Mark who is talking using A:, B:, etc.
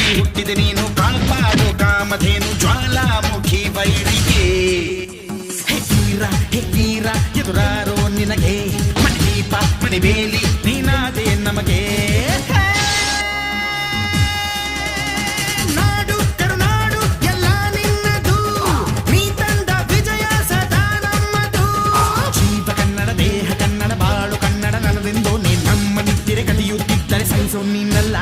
A: ಹುಟ್ಟಿದೆ ನೀನು ಕಾಪಾಡು ಕಾಮಧೇನು ಜ್ವಾಲಾಮುಖಿ ವೈರಿಗೆ ಹೇ ವೀರ ಎದುರಾರೋ ನಿನಗೆ ಮಣಿದೀಪ ಮಣಿಬೇಲಿ ನೀನಾದೆ ನಮಗೆ ನಾಡು ಕರುನಾಡು ಎಲ್ಲ ನಿನ್ನದು ನೀ ತಂದ ವಿಜಯ ಸದಾ ನಮ್ಮದು ಜೀವ ಕನ್ನಡ ದೇಹ ಕನ್ನಡ ಬಾಳು ಕನ್ನಡ ನನದೆಂದು ನೀ ನಮ್ಮ ನಿತ್ತಿರೆ ಕಲಿಯುತ್ತಿದ್ದರೆ ಸಹಿಸೋ ನೀನಲ್ಲ